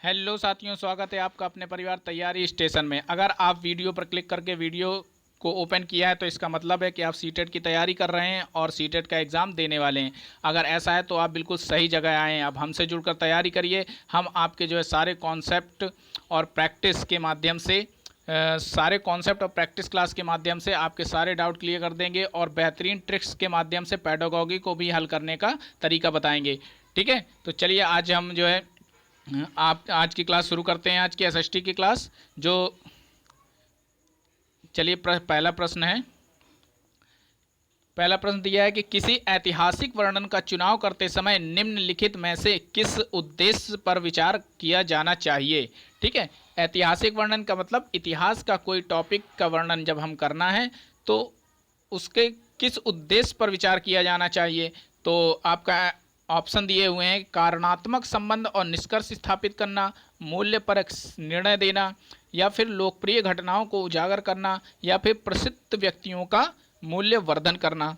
Hello साथियों, स्वागत है आपका अपने परिवार तैयारी स्टेशन में। अगर आप वीडियो पर क्लिक करके वीडियो को ओपन किया है तो इसका मतलब है कि आप सीटेट की तैयारी कर रहे हैं और सीटेट का एग्ज़ाम देने वाले हैं। अगर ऐसा है तो आप बिल्कुल सही जगह आए हैं। अब हमसे जुड़कर तैयारी करिए। हम आपके जो है सारे कॉन्सेप्ट और प्रैक्टिस के माध्यम से सारे कॉन्सेप्ट और प्रैक्टिस क्लास के माध्यम से आपके सारे डाउट क्लियर कर देंगे और बेहतरीन ट्रिक्स के माध्यम से पेडागॉजी को भी हल करने का तरीका बताएंगे। ठीक है, तो चलिए आज हम जो है आप आज की क्लास शुरू करते हैं। आज की एसएसटी की क्लास जो चलिए पहला प्रश्न दिया है कि किसी ऐतिहासिक वर्णन का चुनाव करते समय निम्नलिखित में से किस उद्देश्य पर विचार किया जाना चाहिए। ठीक है, ऐतिहासिक वर्णन का मतलब इतिहास का कोई टॉपिक का वर्णन जब हम करना है तो उसके किस उद्देश्य पर विचार किया जाना चाहिए। तो आपका ऑप्शन दिए हुए हैं, कारणात्मक संबंध और निष्कर्ष स्थापित करना, मूल्य पर निर्णय देना, या फिर लोकप्रिय घटनाओं को उजागर करना, या फिर प्रसिद्ध व्यक्तियों का मूल्य वर्धन करना।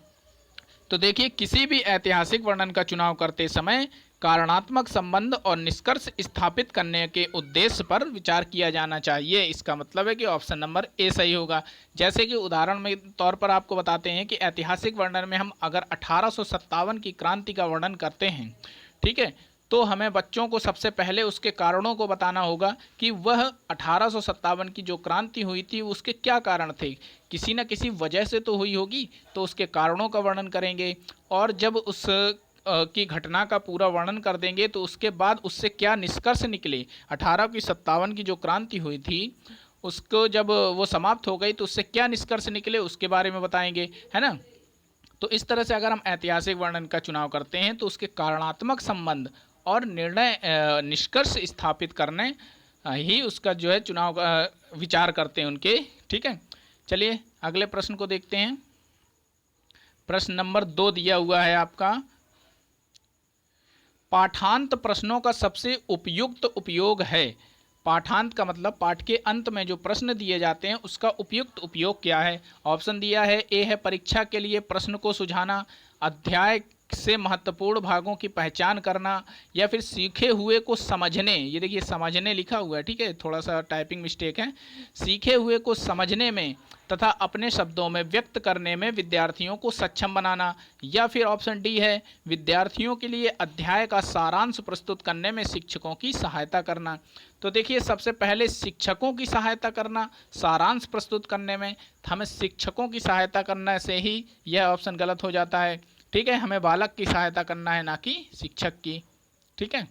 तो देखिए, किसी भी ऐतिहासिक वर्णन का चुनाव करते समय कारणात्मक संबंध और निष्कर्ष स्थापित करने के उद्देश्य पर विचार किया जाना चाहिए। इसका मतलब है कि ऑप्शन नंबर ए सही होगा। जैसे कि उदाहरण में तौर पर आपको बताते हैं कि ऐतिहासिक वर्णन में हम अगर 1857 की क्रांति का वर्णन करते हैं, ठीक है, तो हमें बच्चों को सबसे पहले उसके कारणों को बताना होगा कि वह 1857 की जो क्रांति हुई थी उसके क्या कारण थे। किसी न किसी वजह से तो हुई होगी, तो उसके कारणों का वर्णन करेंगे। और जब उस की घटना का पूरा वर्णन कर देंगे तो उसके बाद उससे क्या निष्कर्ष निकले। 1857 की जो क्रांति हुई थी उसको जब वो समाप्त हो गई तो उससे क्या निष्कर्ष निकले उसके बारे में बताएंगे, है ना। तो इस तरह से अगर हम ऐतिहासिक वर्णन का चुनाव करते हैं तो उसके कारणात्मक संबंध और निर्णय निष्कर्ष स्थापित करने ही उसका जो है चुनाव विचार करते हैं उनके। ठीक है, चलिए अगले प्रश्न को देखते हैं। प्रश्न नंबर 2 दिया हुआ है आपका, पाठांत प्रश्नों का सबसे उपयुक्त उपयोग है। पाठांत का मतलब पाठ के अंत में जो प्रश्न दिए जाते हैं उसका उपयुक्त उपयोग क्या है। ऑप्शन दिया है, ए है परीक्षा के लिए प्रश्न को सुझाना, अध्याय से महत्वपूर्ण भागों की पहचान करना, या फिर सीखे हुए को समझने। ये देखिए समझने लिखा हुआ है, ठीक है, थोड़ा सा टाइपिंग मिस्टेक है। सीखे हुए को समझने में तथा अपने शब्दों में व्यक्त करने में विद्यार्थियों को सक्षम बनाना, या फिर ऑप्शन डी है, विद्यार्थियों के लिए अध्याय का सारांश प्रस्तुत करने में शिक्षकों की सहायता करना। तो देखिए सबसे पहले शिक्षकों की सहायता करना सारांश प्रस्तुत करने में, हमें शिक्षकों की सहायता करने से ही यह ऑप्शन गलत हो जाता है। ठीक है, हमें बालक की सहायता करना है ना कि शिक्षक की। ठीक है,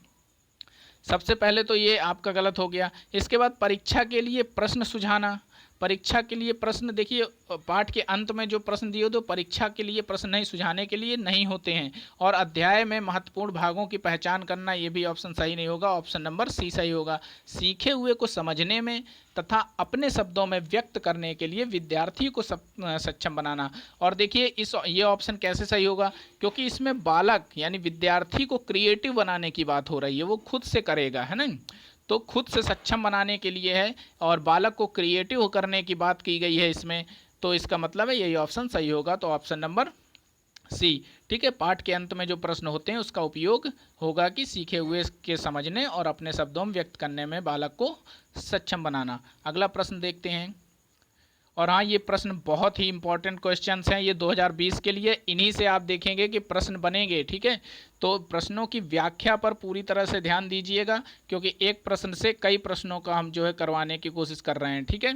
सबसे पहले तो ये आपका गलत हो गया। इसके बाद परीक्षा के लिए प्रश्न सुझाना, परीक्षा के लिए प्रश्न, देखिए पाठ के अंत में जो प्रश्न दिए तो परीक्षा के लिए प्रश्न नहीं, सुझाने के लिए नहीं होते हैं। और अध्याय में महत्वपूर्ण भागों की पहचान करना, ये भी ऑप्शन सही नहीं होगा, ऑप्शन नंबर सी सही होगा। सीखे हुए को समझने में तथा अपने शब्दों में व्यक्त करने के लिए विद्यार्थी को सक्षम बनाना। और देखिए ये ऑप्शन कैसे सही होगा, क्योंकि इसमें बालक यानी विद्यार्थी को क्रिएटिव बनाने की बात हो रही है, वो खुद से करेगा, है ना। तो खुद से सक्षम बनाने के लिए है और बालक को क्रिएटिव करने की बात की गई है इसमें। तो इसका मतलब है यही ऑप्शन सही होगा, तो ऑप्शन नंबर सी। ठीक है, पाठ के अंत में जो प्रश्न होते हैं उसका उपयोग होगा कि सीखे हुए के समझने और अपने शब्दों में व्यक्त करने में बालक को सक्षम बनाना। अगला प्रश्न देखते हैं। और हाँ, ये प्रश्न बहुत ही इंपॉर्टेंट क्वेश्चंस हैं, ये 2020 के लिए इन्हीं से आप देखेंगे कि प्रश्न बनेंगे। ठीक है, तो प्रश्नों की व्याख्या पर पूरी तरह से ध्यान दीजिएगा, क्योंकि एक प्रश्न से कई प्रश्नों का हम जो है करवाने की कोशिश कर रहे हैं। ठीक है,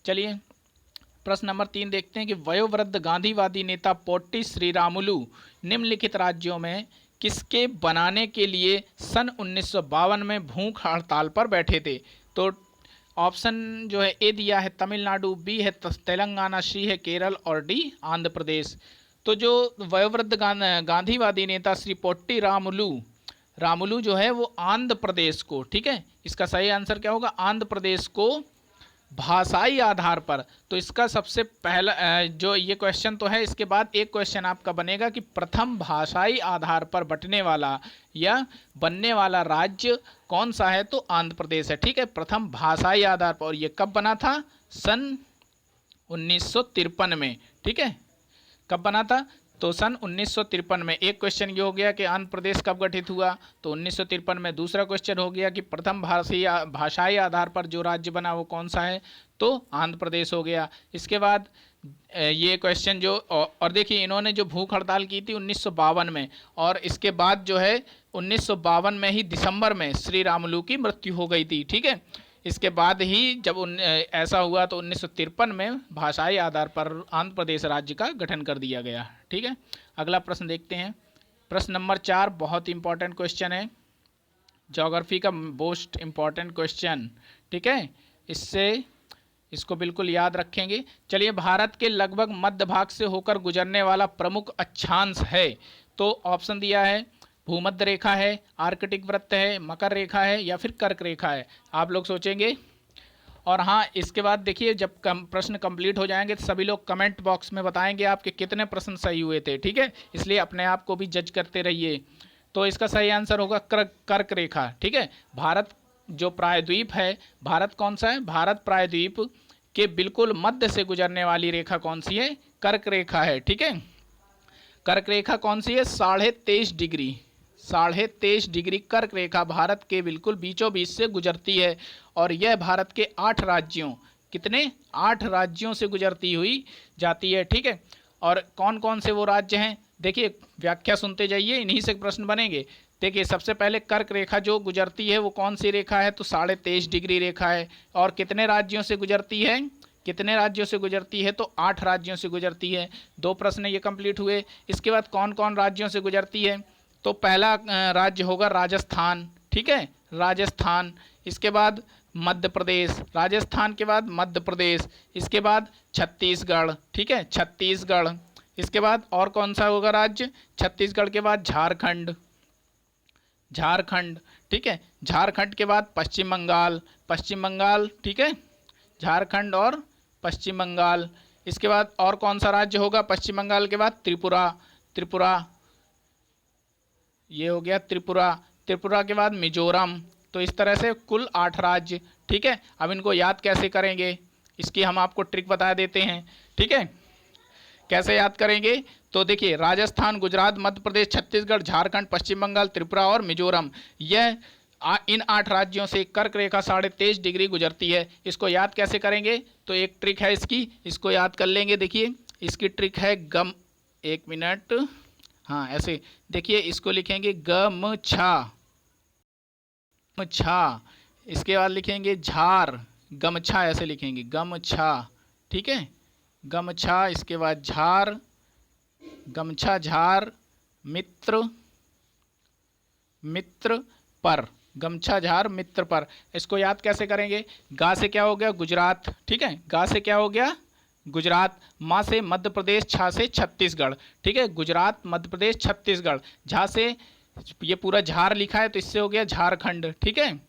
चलिए प्रश्न नंबर 3 देखते हैं कि वयोवृद्ध गांधीवादी नेता पोट्टी श्रीरामुलु निम्नलिखित राज्यों में किसके बनाने के लिए सन 1952 में भूख हड़ताल पर बैठे थे। तो ऑप्शन जो है ए दिया है तमिलनाडु, बी है तेलंगाना, सी है केरल और डी आंध्र प्रदेश। तो जो वयोवृद्ध गांधीवादी नेता श्री पोट्टी रामुलु जो है वो आंध्र प्रदेश को, ठीक है, इसका सही आंसर क्या होगा, आंध्र प्रदेश को भाषाई आधार पर। तो इसका सबसे पहला जो ये क्वेश्चन तो है, इसके बाद एक क्वेश्चन आपका बनेगा कि प्रथम भाषाई आधार पर बंटने वाला या बनने वाला राज्य कौन सा है, तो आंध्र प्रदेश है। ठीक है, प्रथम भाषाई आधार पर। और ये कब बना था, सन 1953 में। ठीक है, कब बना था, तो सन 1953 में। एक क्वेश्चन ये हो गया कि आंध्र प्रदेश कब गठित हुआ, तो 1953 में। दूसरा क्वेश्चन हो गया कि प्रथम भाषाई आधार पर जो राज्य बना वो कौन सा है, तो आंध्र प्रदेश हो गया। इसके बाद ये क्वेश्चन जो और देखिए इन्होंने जो भूख हड़ताल की थी 1952 में, और इसके बाद जो है 1952 में ही दिसंबर में श्री रामुलू की मृत्यु हो गई थी। ठीक है, इसके बाद ही जब ऐसा हुआ तो 1953 में भाषाई आधार पर आंध्र प्रदेश राज्य का गठन कर दिया गया। ठीक है, अगला प्रश्न देखते हैं। प्रश्न नंबर 4 बहुत इंपॉर्टेंट क्वेश्चन है, ज्योग्राफी का मोस्ट इंपॉर्टेंट क्वेश्चन। ठीक है, इसको बिल्कुल याद रखेंगे। चलिए, भारत के लगभग मध्य भाग से होकर गुजरने वाला प्रमुख अक्षांश है, तो ऑप्शन दिया है भूमध्य रेखा है, आर्कटिक वृत्त है, मकर रेखा है या फिर कर्क रेखा है। आप लोग सोचेंगे, और हाँ इसके बाद देखिए जब प्रश्न कंप्लीट हो जाएंगे तो सभी लोग कमेंट बॉक्स में बताएंगे आपके कितने प्रश्न सही हुए थे। ठीक है, इसलिए अपने आप को भी जज करते रहिए। तो इसका सही आंसर होगा कर्क रेखा। ठीक है, भारत जो प्रायद्वीप है, भारत कौन सा है, भारत प्रायद्वीप के बिल्कुल मध्य से गुजरने वाली रेखा कौन सी है, कर्क रेखा है। ठीक है, कर्क रेखा कौन सी है, 23.5 डिग्री कर्क रेखा भारत के बिल्कुल बीचों बीच से गुजरती है, और यह भारत के 8 राज्यों, कितने, 8 राज्यों से गुजरती हुई जाती है। ठीक है, और कौन कौन से वो राज्य हैं, देखिए व्याख्या सुनते जाइए, इन्हीं से प्रश्न बनेंगे। देखिए सबसे पहले कर्क रेखा जो गुजरती है वो कौन सी रेखा है, तो 23.5 डिग्री रेखा है, और कितने राज्यों से गुजरती है, कितने राज्यों से गुजरती है, तो 8 राज्यों से गुजरती है। 2 प्रश्न ये कंप्लीट हुए। इसके बाद कौन कौन राज्यों से गुजरती है, तो पहला राज्य होगा राजस्थान। ठीक है, राजस्थान, इसके बाद मध्य प्रदेश, राजस्थान के बाद मध्य प्रदेश, इसके बाद छत्तीसगढ़। ठीक है, छत्तीसगढ़, इसके बाद और कौन सा होगा राज्य, छत्तीसगढ़ के बाद झारखंड, झारखंड। ठीक है, झारखंड के बाद पश्चिम बंगाल, पश्चिम बंगाल। ठीक है, झारखंड और पश्चिम बंगाल। इसके बाद और कौन सा राज्य होगा पश्चिम बंगाल के बाद, त्रिपुरा, त्रिपुरा, ये हो गया त्रिपुरा, त्रिपुरा के बाद मिजोरम। तो इस तरह से कुल 8 राज्य। ठीक है, अब इनको याद कैसे करेंगे, इसकी हम आपको ट्रिक बता देते हैं। ठीक है, कैसे याद करेंगे, तो देखिए राजस्थान, गुजरात, मध्य प्रदेश, छत्तीसगढ़, झारखंड, पश्चिम बंगाल, त्रिपुरा और मिजोरम, यह इन 8 राज्यों से कर्क रेखा 23.5 डिग्री गुजरती है। इसको याद कैसे करेंगे, तो एक ट्रिक है इसकी, इसको याद कर लेंगे। देखिए इसकी ट्रिक है एक मिनट, हाँ ऐसे देखिए, इसको लिखेंगे गमछा, इसके बाद लिखेंगे झार, गमछा ऐसे लिखेंगे, गमछा। ठीक है, गमछा, इसके बाद झार, गमछा, झार, मित्र, मित्र पर, गमछा, झार, मित्र पर। इसको याद कैसे करेंगे, गा से क्या हो गया, गुजरात। ठीक है, गा से क्या हो गया, गुजरात, माँ से मध्य प्रदेश, छा से छत्तीसगढ़। ठीक है, गुजरात, मध्य प्रदेश, छत्तीसगढ़, झा से ये पूरा झार लिखा है तो इससे हो गया झारखंड। ठीक है,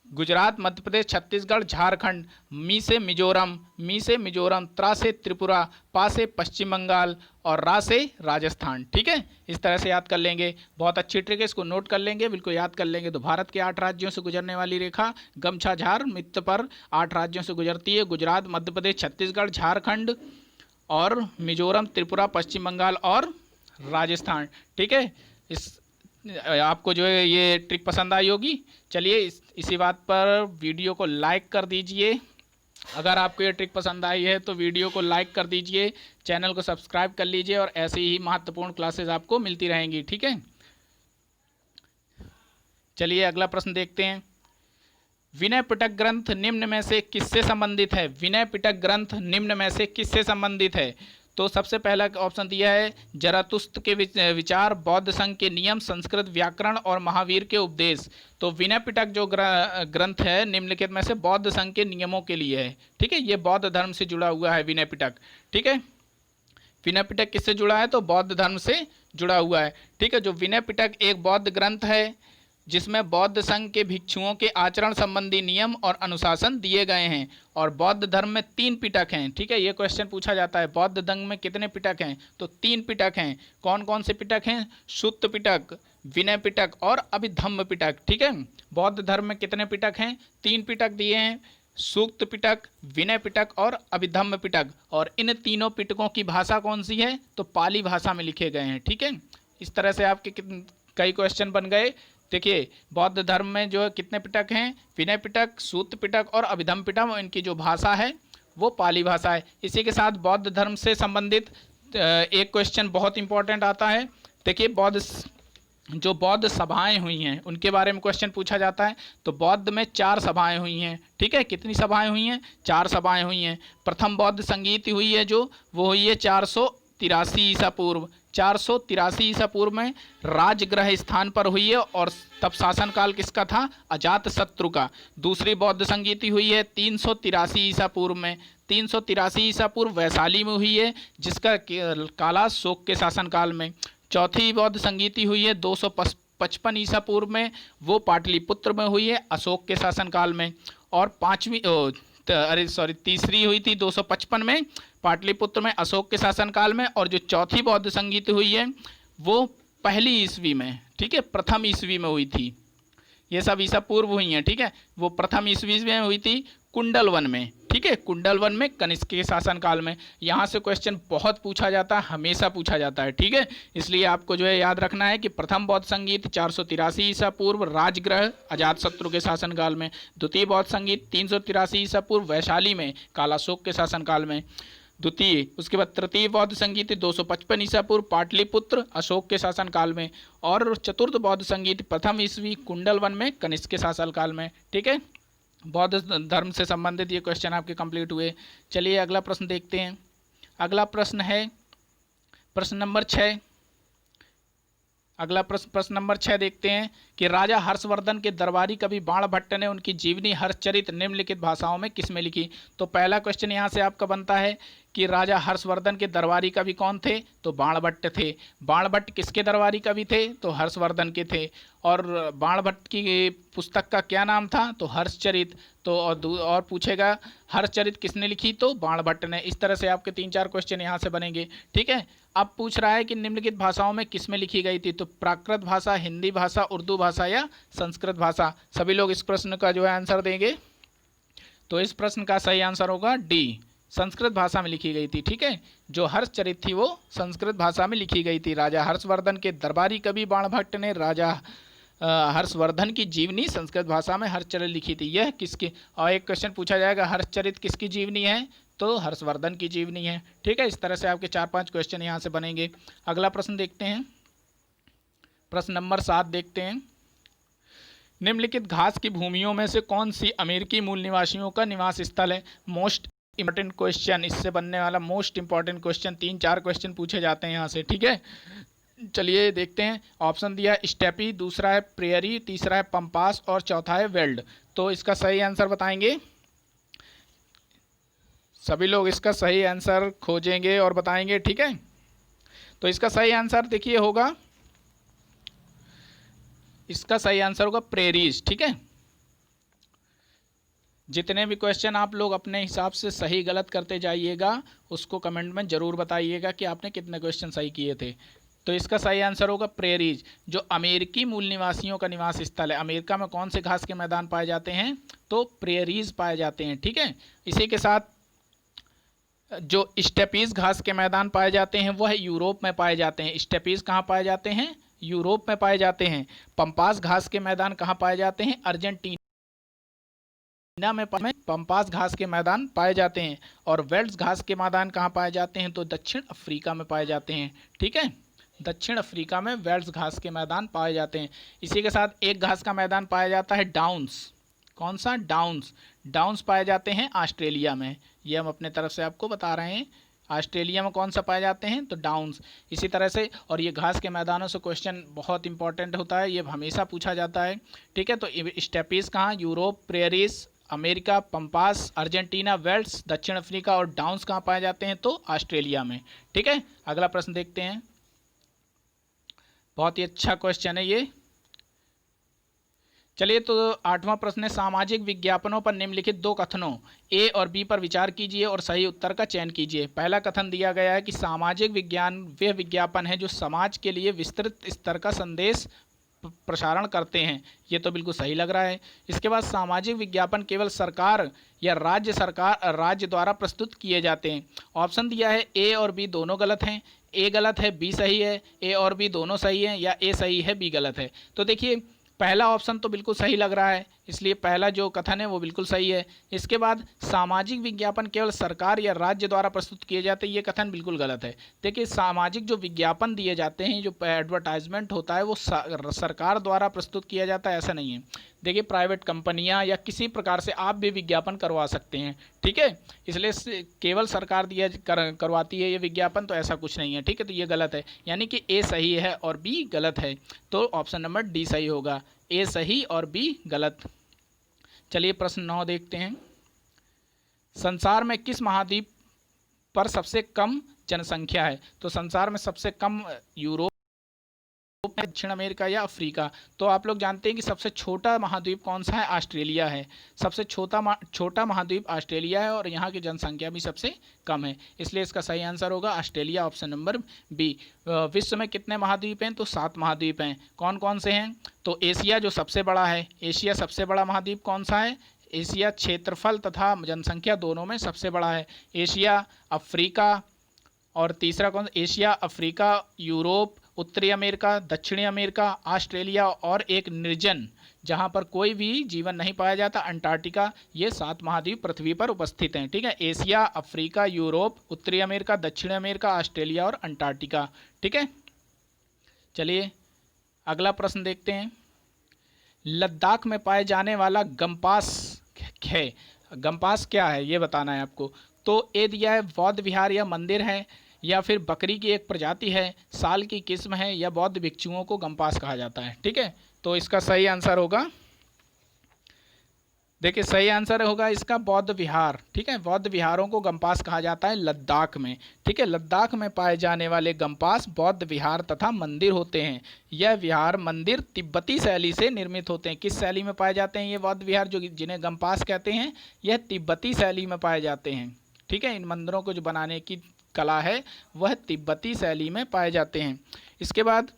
गुजरात, मध्य प्रदेश, छत्तीसगढ़, झारखंड, मी से मिजोरम, मी से मिजोरम, त्रा से त्रिपुरा, पा से पश्चिम बंगाल और रा से राजस्थान। ठीक है, इस तरह से याद कर लेंगे। बहुत अच्छी ट्रिक है, इसको नोट कर लेंगे, बिल्कुल याद कर लेंगे। तो भारत के 8 राज्यों से गुजरने वाली रेखा गमछा, झार, मित्र पर 8 राज्यों से गुजरती है, गुजरात, मध्य प्रदेश, छत्तीसगढ़, झारखंड और मिजोरम, त्रिपुरा, पश्चिम बंगाल और राजस्थान। ठीक है, इस आपको जो है ये ट्रिक पसंद आई होगी। चलिए इसी बात पर वीडियो को लाइक कर दीजिए। अगर आपको ये ट्रिक पसंद आई है तो वीडियो को लाइक कर दीजिए, चैनल को सब्सक्राइब कर लीजिए और ऐसे ही महत्वपूर्ण क्लासेस आपको मिलती रहेंगी। ठीक है, चलिए अगला प्रश्न देखते हैं। विनय पिटक ग्रंथ निम्न में से किससे संबंधित है, विनय पिटक ग्रंथ निम्न में से किससे संबंधित है, तो सबसे पहला ऑप्शन दिया है जरातुस्त्र के विचार, बौद्ध संघ के नियम, संस्कृत व्याकरण और महावीर के उपदेश। तो विनय पिटक जो ग्रंथ है निम्नलिखित में से बौद्ध संघ के नियमों के लिए है। ठीक है, ये बौद्ध धर्म से जुड़ा हुआ है विनय पिटक। ठीक है, विनय पिटक किससे जुड़ा है, तो बौद्ध धर्म से जुड़ा हुआ है। ठीक है, जो विनय पिटक एक बौद्ध ग्रंथ है जिसमें बौद्ध संघ के भिक्षुओं के आचरण संबंधी नियम और अनुशासन दिए गए हैं, और बौद्ध धर्म में 3 पिटक हैं। ठीक है, ये क्वेश्चन पूछा जाता है, बौद्ध धर्म में कितने पिटक हैं, तो 3 पिटक हैं। कौन कौन से पिटक हैं, सुत्त पिटक, विनय पिटक और अभिधम्म पिटक। ठीक है, बौद्ध धर्म में कितने पिटक हैं, 3 पिटक दिए हैं, सूक्त पिटक, विनय पिटक और अभिधम्म पिटक। और इन तीनों पिटकों की भाषा कौन सी है? तो पाली भाषा में लिखे गए हैं। ठीक है, इस तरह से आपके कई क्वेश्चन बन गए। देखिए, बौद्ध धर्म में जो कितने पिटक हैं? विनय पिटक, सूक्त पिटक और अभिधम्म पिटक। इनकी जो भाषा है वो पाली भाषा है। इसी के साथ बौद्ध धर्म से संबंधित एक क्वेश्चन बहुत इंपॉर्टेंट आता है। देखिए, बौद्ध सभाएं हुई हैं उनके बारे में क्वेश्चन पूछा जाता है। तो बौद्ध में 4 सभाएं हुई हैं। ठीक है, कितनी सभाएं हुई हैं? 4 सभाएं हुई हैं। प्रथम बौद्ध संगीत हुई है जो, वो हुई है 483 ईसा पूर्व। 483 ईसा पूर्व में राजगृह स्थान पर हुई है और तब शासनकाल किसका था? अजातशत्रु का। दूसरी बौद्ध संगीति हुई है 383 ईसा पूर्व में। 383 ईसा पूर्व वैशाली में हुई है, जिसका काला शोक के शासनकाल में। चौथी बौद्ध संगीति हुई है 255 ईसा पूर्व में, वो पाटलिपुत्र में हुई है अशोक के शासनकाल में। और तीसरी हुई थी 255 में पाटलिपुत्र में अशोक के शासनकाल में। और जो चौथी बौद्ध संगीति हुई है वो पहली ईस्वी में, ठीक है, प्रथम ईस्वी में हुई थी। ये सब ईसा पूर्व हुई हैं। ठीक है, वो प्रथम ईस्वी में हुई थी कुंडलवन में। ठीक है, कुंडलवन में कनिष्क के शासनकाल में। यहाँ से क्वेश्चन बहुत पूछा जाता है, हमेशा पूछा जाता है। ठीक है, इसलिए आपको जो है याद रखना है कि प्रथम बौद्ध संगीत 483 ईसा पूर्व राजगृह अजातशत्रु के शासनकाल में। द्वितीय बौद्ध संगीत 383 ईसा पूर्व वैशाली में कालाशोक के शासनकाल में द्वितीय। उसके बाद तृतीय बौद्ध संगीत 255 ईसा पूर्व पाटलिपुत्र अशोक के शासनकाल में। और चतुर्थ बौद्ध संगीत प्रथम ईस्वी कुंडलवन में कनिष्क के शासनकाल में। ठीक है, बौद्ध धर्म से संबंधित ये क्वेश्चन आपके कंप्लीट हुए। चलिए अगला प्रश्न देखते हैं। अगला प्रश्न है प्रश्न नंबर 6। अगला प्रश्न नंबर 6 देखते हैं कि राजा हर्षवर्धन के दरबारी कवि बाणभट्ट ने उनकी जीवनी हर्षचरित निम्नलिखित भाषाओं में किसमें लिखी? तो पहला क्वेश्चन यहाँ से आपका बनता है कि राजा हर्षवर्धन के दरबारी कवि कौन थे? तो बाणभट्ट थे। बाणभट्ट किसके दरबारी कवि थे? तो हर्षवर्धन के थे। और बाणभट्ट की पुस्तक का क्या नाम था? तो हर्षचरित। तो और पूछेगा हर्षचरित किसने लिखी? तो बाणभट्ट ने। इस तरह से आपके 3-4 क्वेश्चन यहाँ से बनेंगे। ठीक है, अब पूछ रहा है कि निम्नलिखित भाषाओं में किसमें लिखी गई थी? तो प्राकृत भाषा, हिंदी भाषा, उर्दू भाषा या संस्कृत भाषा। सभी लोग इस प्रश्न का जो है आंसर देंगे। तो इस प्रश्न का सही आंसर होगा डी, संस्कृत भाषा में लिखी गई थी। ठीक है, जो हर्षचरित थी वो संस्कृत भाषा में लिखी गई थी। राजा हर्षवर्धन के दरबारी कवि बाणभट्ट ने राजा हर्षवर्धन की जीवनी संस्कृत भाषा में हर्षचरित लिखी थी। यह किसकी? और एक क्वेश्चन पूछा जाएगा हर्षचरित किसकी जीवनी है? तो हर्षवर्धन की जीवनी है। ठीक है, इस तरह से आपके 4-5 क्वेश्चन यहाँ से बनेंगे। अगला प्रश्न देखते हैं, प्रश्न नंबर 7 देखते हैं। निम्नलिखित घास की भूमियों में से कौन सी अमेरिकी मूल निवासियों का निवास स्थल है? मोस्ट इंपॉर्टेंट क्वेश्चन, इससे बनने वाला मोस्ट इंपॉर्टेंट क्वेश्चन। 3-4 क्वेश्चन पूछे जाते हैं यहाँ से। ठीक है, चलिए देखते हैं। ऑप्शन दिया है स्टेपी, दूसरा है प्रेयरी, तीसरा है पंपास और चौथा है वेल्ड। तो इसका सही आंसर बताएंगे सभी लोग। इसका सही आंसर खोजेंगे और बताएंगे। ठीक है, तो इसका सही आंसर देखिए होगा, इसका सही आंसर होगा प्रेरीज। ठीक है, जितने भी क्वेश्चन आप लोग अपने हिसाब से सही गलत करते जाइएगा, उसको कमेंट में ज़रूर बताइएगा कि आपने कितने क्वेश्चन सही किए थे। तो इसका सही आंसर होगा प्रेरीज, जो अमेरिकी मूल निवासियों का निवास स्थल है। अमेरिका में कौन से घास के मैदान पाए जाते हैं? तो प्रेरीज पाए जाते हैं। ठीक है, इसी के साथ जो स्टेपीज घास के मैदान पाए जाते हैं वह यूरोप में पाए जाते हैं। स्टेपीज कहाँ पाए जाते हैं? यूरोप में पाए जाते हैं। पंपास घास के मैदान कहाँ पाए जाते हैं? अर्जेंटीना में पंपास घास के मैदान पाए जाते हैं। और वेल्स घास के मैदान कहाँ पाए जाते हैं? तो दक्षिण अफ्रीका में पाए जाते हैं। ठीक है, दक्षिण अफ्रीका में वेल्स घास के मैदान पाए जाते हैं। इसी के साथ एक घास का मैदान पाया जाता है डाउन्स। कौन सा? डाउन्स। डाउन्स पाए जाते हैं ऑस्ट्रेलिया में। ये हम अपने तरफ से आपको बता रहे हैं। ऑस्ट्रेलिया में कौन सा पाए जाते हैं? तो डाउन्स। इसी तरह से, और ये घास के मैदानों से क्वेश्चन बहुत इंपॉर्टेंट होता है, ये हमेशा पूछा जाता है। ठीक है, तो स्टेपीज कहाँ? Europe, prairies America, Pampas Argentina, velds दक्षिण अफ्रीका और डाउन्स कहाँ पाए जाते हैं? तो ऑस्ट्रेलिया में। ठीक है, अगला प्रश्न देखते हैं। बहुत ही अच्छा क्वेश्चन है ये। चलिए, तो 8वां प्रश्न है, सामाजिक विज्ञापनों पर निम्नलिखित 2 कथनों ए और बी पर विचार कीजिए और सही उत्तर का चयन कीजिए। पहला कथन दिया गया है कि सामाजिक विज्ञान वह विज्ञापन है जो समाज के लिए विस्तृत स्तर का संदेश प्रसारण करते हैं, ये तो बिल्कुल सही लग रहा है। इसके बाद सामाजिक विज्ञापन केवल सरकार या राज्य द्वारा प्रस्तुत किए जाते हैं। ऑप्शन दिया है ए और बी दोनों गलत हैं, ए गलत है बी सही है, ए और बी दोनों सही हैं, या ए सही है बी गलत है। तो देखिए पहला ऑप्शन तो बिल्कुल सही लग रहा है, इसलिए पहला जो कथन है वो बिल्कुल सही है। इसके बाद सामाजिक विज्ञापन केवल सरकार या राज्य द्वारा प्रस्तुत किए जाते हैं, ये कथन बिल्कुल गलत है। देखिए सामाजिक जो विज्ञापन दिए जाते हैं, जो एडवर्टाइजमेंट होता है वो सरकार द्वारा प्रस्तुत किया जाता है, ऐसा नहीं है। देखिए प्राइवेट कंपनियां या किसी प्रकार से आप भी विज्ञापन करवा सकते हैं, ठीक है, इसलिए केवल सरकार करवाती है ये विज्ञापन, तो ऐसा कुछ नहीं है, ठीक है। तो ये गलत है, यानी कि ए सही है और बी गलत है, तो ऑप्शन नंबर डी सही होगा, ए सही और बी गलत। चलिए प्रश्न 9 देखते हैं। संसार में किस महाद्वीप पर सबसे कम जनसंख्या है? तो संसार में सबसे कम यूरोप, दक्षिण अमेरिका या अफ्रीका? तो आप लोग जानते हैं कि सबसे छोटा महाद्वीप कौन सा है? ऑस्ट्रेलिया है। सबसे छोटा महाद्वीप ऑस्ट्रेलिया है और यहाँ की जनसंख्या भी सबसे कम है, इसलिए इसका सही आंसर होगा ऑस्ट्रेलिया, ऑप्शन नंबर बी। विश्व में कितने महाद्वीप हैं? तो 7 महाद्वीप हैं। कौन कौन से हैं? तो एशिया जो सबसे बड़ा है, एशिया सबसे बड़ा महाद्वीप कौन सा है? एशिया क्षेत्रफल तथा जनसंख्या दोनों में सबसे बड़ा है। एशिया, अफ्रीका, और तीसरा कौन? एशिया, अफ्रीका, यूरोप, उत्तरी अमेरिका, दक्षिणी अमेरिका, ऑस्ट्रेलिया और एक निर्जन जहां पर कोई भी जीवन नहीं पाया जाता, अंटार्कटिका। ये 7 महाद्वीप पृथ्वी पर उपस्थित हैं, ठीक है। एशिया, अफ्रीका, यूरोप, उत्तरी अमेरिका, दक्षिणी अमेरिका, ऑस्ट्रेलिया और अंटार्कटिका, ठीक है। चलिए अगला प्रश्न देखते हैं। लद्दाख में पाए जाने वाला गम्पास है, गम्पास क्या है ये बताना है आपको। तो ए दिया है बौद्ध विहार या मंदिर है, या फिर बकरी की एक प्रजाति है, साल की किस्म है, या बौद्ध भिक्षुओं को गम्पास कहा जाता है, ठीक है। तो इसका सही आंसर होगा, देखिए सही आंसर होगा इसका बौद्ध विहार, ठीक है। बौद्ध विहारों को गम्पास कहा जाता है लद्दाख में, ठीक है। लद्दाख में पाए जाने वाले गम्पास बौद्ध विहार तथा मंदिर होते हैं। यह विहार मंदिर तिब्बती शैली से निर्मित होते हैं। किस शैली में पाए जाते हैं ये बौद्ध विहार, जो जिन्हें गम्पास कहते हैं, यह तिब्बती शैली में पाए जाते हैं, ठीक है। इन मंदिरों को जो बनाने की कला है वह तिब्बती शैली में पाए जाते हैं। इसके बाद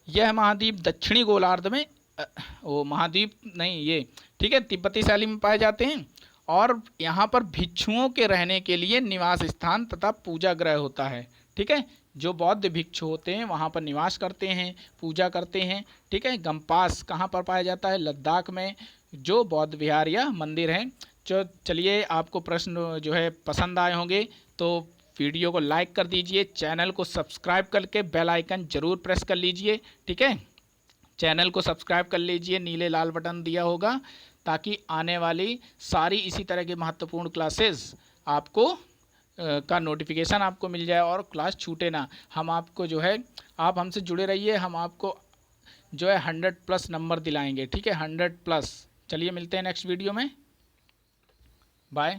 यह महाद्वीप दक्षिणी गोलार्ध में महाद्वीप नहीं ये, ठीक है, तिब्बती शैली में पाए जाते हैं, और यहाँ पर भिक्षुओं के रहने के लिए निवास स्थान तथा पूजा गृह होता है, ठीक है। जो बौद्ध भिक्षु होते हैं वहाँ पर निवास करते हैं, पूजा करते हैं, ठीक है। गम्पास कहाँ पर पाया जाता है? लद्दाख में, जो बौद्ध विहार या मंदिर हैं। चलिए आपको प्रश्न जो है पसंद आए होंगे तो वीडियो को लाइक कर दीजिए, चैनल को सब्सक्राइब करके बेल आइकन जरूर प्रेस कर लीजिए, ठीक है। चैनल को सब्सक्राइब कर लीजिए, नीले लाल बटन दिया होगा, ताकि आने वाली सारी इसी तरह की महत्वपूर्ण क्लासेस आपको का नोटिफिकेशन आपको मिल जाए और क्लास छूटे ना। हम आपको जो है, आप हमसे जुड़े रहिए, हम आपको जो है 100+ नंबर दिलाएंगे, ठीक है, 100+। चलिए मिलते हैं नेक्स्ट वीडियो में, बाय।